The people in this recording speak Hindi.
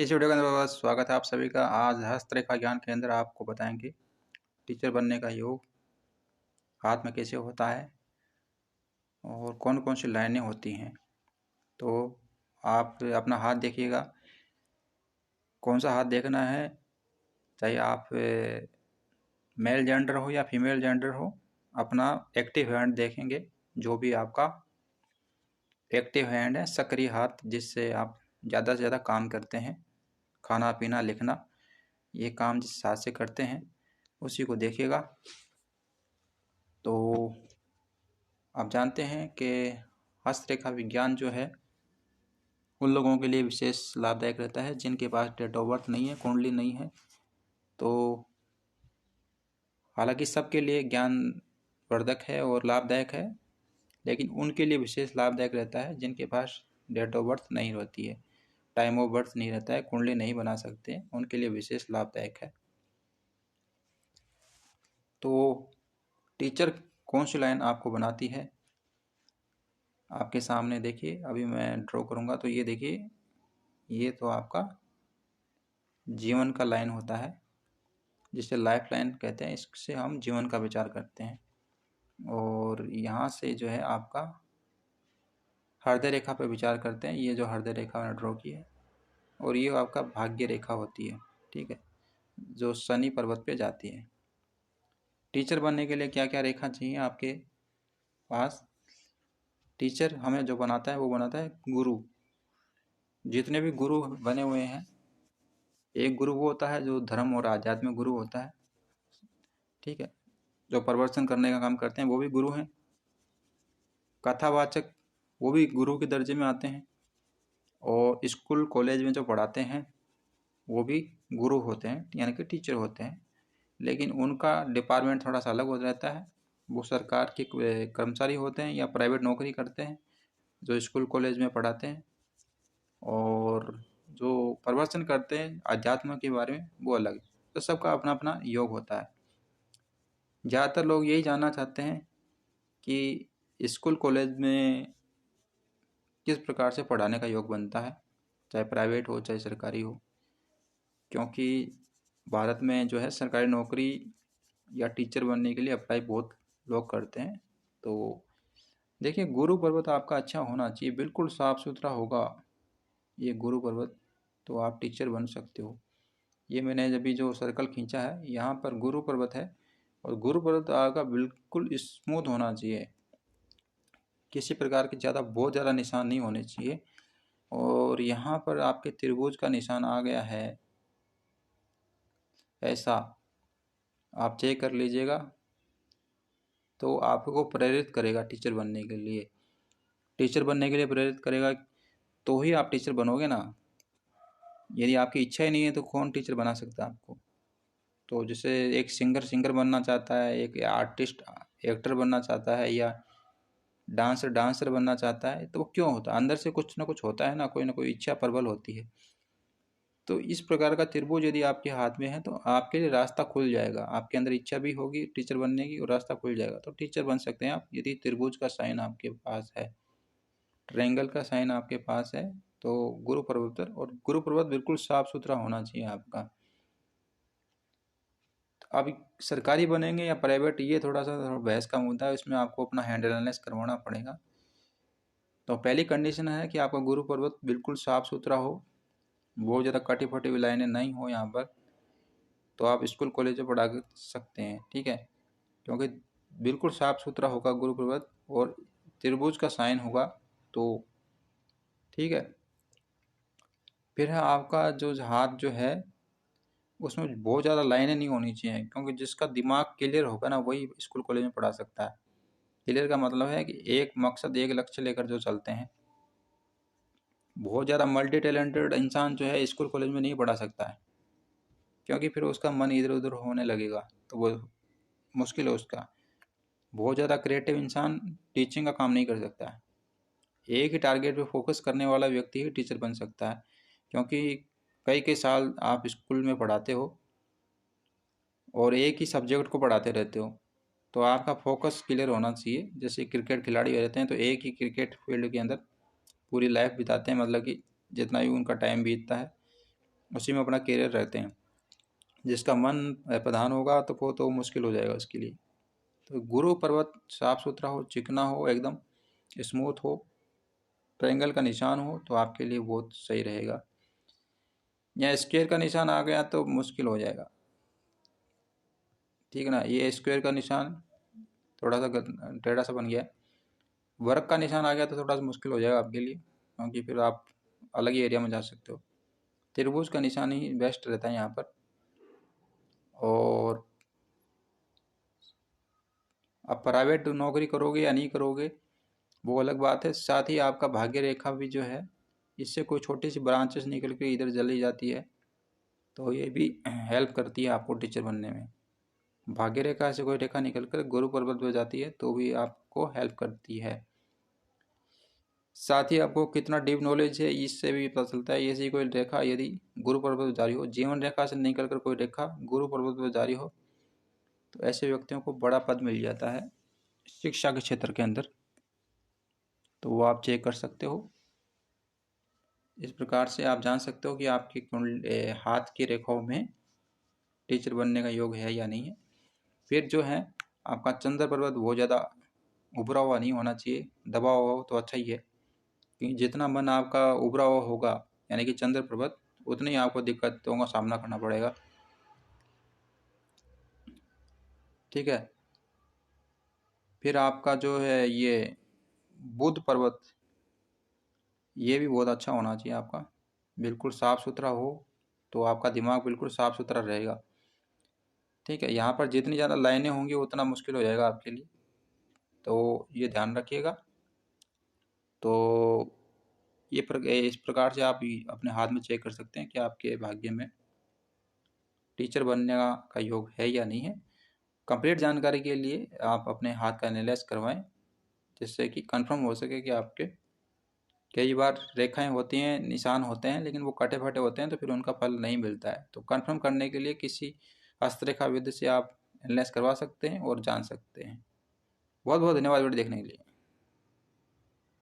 इस वीडियो के अंदर बहुत स्वागत है आप सभी का। आज हस्तरेखा ज्ञान के अंदर आपको बताएंगे टीचर बनने का योग हाथ में कैसे होता है और कौन कौन सी लाइनें होती हैं। तो आप अपना हाथ देखिएगा, कौन सा हाथ देखना है, चाहे आप मेल जेंडर हो या फीमेल जेंडर हो। अपना एक्टिव हैंड देखेंगे, जो भी आपका एक्टिव हैंड है, सक्रिय हाथ, जिससे आप ज़्यादा से ज़्यादा काम करते हैं, खाना पीना लिखना, ये काम जिस हाथ से करते हैं उसी को देखिएगा। तो आप जानते हैं कि हस्तरेखा विज्ञान जो है उन लोगों के लिए विशेष लाभदायक रहता है जिनके पास डेट ऑफ बर्थ नहीं है, कुंडली नहीं है। तो हालांकि सबके लिए ज्ञानवर्धक है और लाभदायक है, लेकिन उनके लिए विशेष लाभदायक रहता है जिनके पास डेट ऑफ बर्थ नहीं रहती है, टाइम ऑफ बर्थ नहीं रहता है, कुंडली नहीं बना सकते, उनके लिए विशेष लाभदायक है। तो टीचर कौन सी लाइन आपको बनाती है, आपके सामने देखिए। अभी मैं ड्रॉ करूँगा तो ये देखिए, ये तो आपका जीवन का लाइन होता है, जिसे लाइफ लाइन कहते हैं। इससे हम जीवन का विचार करते हैं। और यहाँ से जो है आपका हृदय रेखा पर विचार करते हैं। ये जो हृदय रेखा मैंने ड्रॉ की है, और ये आपका भाग्य रेखा होती है, ठीक है, जो शनि पर्वत पे जाती है। टीचर बनने के लिए क्या क्या रेखा चाहिए आपके पास? टीचर हमें जो बनाता है वो बनाता है गुरु। जितने भी गुरु बने हुए हैं, एक गुरु वो होता है जो धर्म और आध्यात्मिक गुरु होता है, ठीक है, जो प्रवचन करने का काम करते हैं वो भी गुरु हैं। कथावाचक वो भी गुरु के दर्जे में आते हैं। और स्कूल कॉलेज में जो पढ़ाते हैं वो भी गुरु होते हैं, यानी कि टीचर होते हैं, लेकिन उनका डिपार्टमेंट थोड़ा सा अलग हो जाता है। वो सरकार के कर्मचारी होते हैं या प्राइवेट नौकरी करते हैं जो स्कूल कॉलेज में पढ़ाते हैं। और जो प्रवचन करते हैं अध्यात्म के बारे में वो अलग। तो सबका अपना अपना योग होता है। ज़्यादातर लोग यही जानना चाहते हैं कि स्कूल कॉलेज में किस प्रकार से पढ़ाने का योग बनता है, चाहे प्राइवेट हो चाहे सरकारी हो। क्योंकि भारत में जो है सरकारी नौकरी या टीचर बनने के लिए अप्लाई बहुत लोग करते हैं। तो देखिए, गुरु पर्वत आपका अच्छा होना चाहिए, बिल्कुल साफ सुथरा होगा ये गुरु पर्वत, तो आप टीचर बन सकते हो। ये मैंने अभी जो सर्कल खींचा है यहाँ पर गुरु पर्वत है, और गुरु पर्वत आपका बिल्कुल स्मूथ होना चाहिए, किसी प्रकार के बहुत ज़्यादा निशान नहीं होने चाहिए। और यहाँ पर आपके त्रिभुज का निशान आ गया है, ऐसा आप चेक कर लीजिएगा। तो आपको प्रेरित करेगा टीचर बनने के लिए। टीचर बनने के लिए प्रेरित करेगा तो ही आप टीचर बनोगे ना। यदि आपकी इच्छा ही नहीं है तो कौन टीचर बना सकता है आपको। तो जैसे एक सिंगर बनना चाहता है, एक आर्टिस्ट एक्टर बनना चाहता है, या डांसर बनना चाहता है, तो वो क्यों होता है? अंदर से कुछ ना कुछ होता है ना कोई इच्छा प्रबल होती है। तो इस प्रकार का त्रिभुज यदि आपके हाथ में है तो आपके लिए रास्ता खुल जाएगा। आपके अंदर इच्छा भी होगी टीचर बनने की और रास्ता खुल जाएगा, तो टीचर बन सकते हैं आप यदि त्रिभुज का साइन आपके पास है, ट्रायंगल का साइन आपके पास है। तो गुरु पर्वत, और गुरु पर्वत बिल्कुल साफ सुथरा होना चाहिए आपका। तो अब सरकारी बनेंगे या प्राइवेट, ये थोड़ा बहस का मुद्दा है, इसमें आपको अपना हैंड एनालिसिस करवाना पड़ेगा। तो पहली कंडीशन है कि आपका गुरु पर्वत बिल्कुल साफ सुथरा हो, बहुत ज़्यादा कटी फटी हुई लाइनें नहीं हो यहाँ पर, तो आप स्कूल कॉलेज में पढ़ा सकते हैं, ठीक है, क्योंकि बिल्कुल साफ सुथरा होगा गुरु पर्वत और त्रिभुज का साइन होगा, तो ठीक है। फिर है आपका जो हाथ जो है उसमें बहुत ज़्यादा लाइनें नहीं होनी चाहिए, क्योंकि जिसका दिमाग क्लियर होगा ना वही स्कूल कॉलेज में पढ़ा सकता है। क्लियर का मतलब है कि एक मकसद एक लक्ष्य लेकर जो चलते हैं। बहुत ज़्यादा मल्टी टैलेंटेड इंसान जो है स्कूल कॉलेज में नहीं पढ़ा सकता है, क्योंकि फिर उसका मन इधर उधर होने लगेगा, तो वो मुश्किल है उसका। बहुत ज़्यादा क्रिएटिव इंसान टीचिंग का काम नहीं कर सकता है। एक ही टारगेट पे फोकस करने वाला व्यक्ति ही टीचर बन सकता है, क्योंकि कई कई साल आप स्कूल में पढ़ाते हो और एक ही सब्जेक्ट को पढ़ाते रहते हो, तो आपका फोकस क्लियर होना चाहिए। जैसे क्रिकेट खिलाड़ी रहते हैं तो एक ही क्रिकेट फील्ड के अंदर पूरी लाइफ बिताते हैं, मतलब कि जितना भी उनका टाइम बीतता है उसी में अपना कैरियर रहते हैं। जिसका मन प्रधान होगा तो वो तो मुश्किल हो जाएगा उसके लिए। तो गुरु पर्वत साफ सुथरा हो, चिकना हो, एकदम स्मूथ हो, ट्रायंगल का निशान हो तो आपके लिए बहुत सही रहेगा। या स्क्वायर का निशान आ गया तो मुश्किल हो जाएगा, ठीक है ना। ये स्क्वायर का निशान थोड़ा सा टेढ़ा सा बन गया, वर्क का निशान आ गया तो थोड़ा सा मुश्किल हो जाएगा आपके लिए, क्योंकि फिर आप अलग ही एरिया में जा सकते हो। त्रिभुज का निशान ही बेस्ट रहता है यहाँ पर। और आप प्राइवेट नौकरी करोगे या नहीं करोगे वो अलग बात है। साथ ही आपका भाग्य रेखा भी जो है, इससे कोई छोटी सी ब्रांचेस निकल के इधर चली जाती है तो ये भी हेल्प करती है आपको टीचर बनने में। भाग्य रेखा से कोई रेखा निकल कर गुरु पर्वत पे जाती है तो भी आपको हेल्प करती है। साथ ही आपको कितना डीप नॉलेज है इससे भी पता चलता है। ऐसी कोई रेखा यदि गुरु पर्वत पर जारी हो, जीवन रेखा से निकल कर कोई रेखा गुरु पर्वत पर जारी हो, तो ऐसे व्यक्तियों को बड़ा पद मिल जाता है शिक्षा के क्षेत्र के अंदर। तो वो आप चेक कर सकते हो। इस प्रकार से आप जान सकते हो कि आपके हाथ की रेखाओं में टीचर बनने का योग है या नहीं है। फिर जो है आपका चंद्र पर्वत बहुत ज़्यादा उभरा हुआ नहीं होना चाहिए, दबा हुआ हो तो अच्छा ही है, क्योंकि जितना मन आपका उभरा हुआ होगा यानी कि चंद्र पर्वत, उतनी ही आपको दिक्कतों का सामना करना पड़ेगा, ठीक है। फिर आपका जो है ये बुध पर्वत, ये भी बहुत अच्छा होना चाहिए आपका, बिल्कुल साफ़ सुथरा हो तो आपका दिमाग बिल्कुल साफ़ सुथरा रहेगा, ठीक है। यहाँ पर जितनी ज़्यादा लाइनें होंगी उतना मुश्किल हो जाएगा आपके लिए, तो ये ध्यान रखिएगा। तो इस प्रकार से आप अपने हाथ में चेक कर सकते हैं कि आपके भाग्य में टीचर बनने का योग है या नहीं है। कंप्लीट जानकारी के लिए आप अपने हाथ का एनालाइज करवाएं, जिससे कि कंफर्म हो सके कि आपके, कई बार रेखाएं होती हैं, निशान होते हैं, लेकिन वो कटे फटे होते हैं तो फिर उनका फल नहीं मिलता है। तो कंफर्म करने के लिए किसी हस्तरेखा विद से आप एनालाइज करवा सकते हैं और जान सकते हैं। बहुत बहुत धन्यवाद वीडियो देखने के लिए।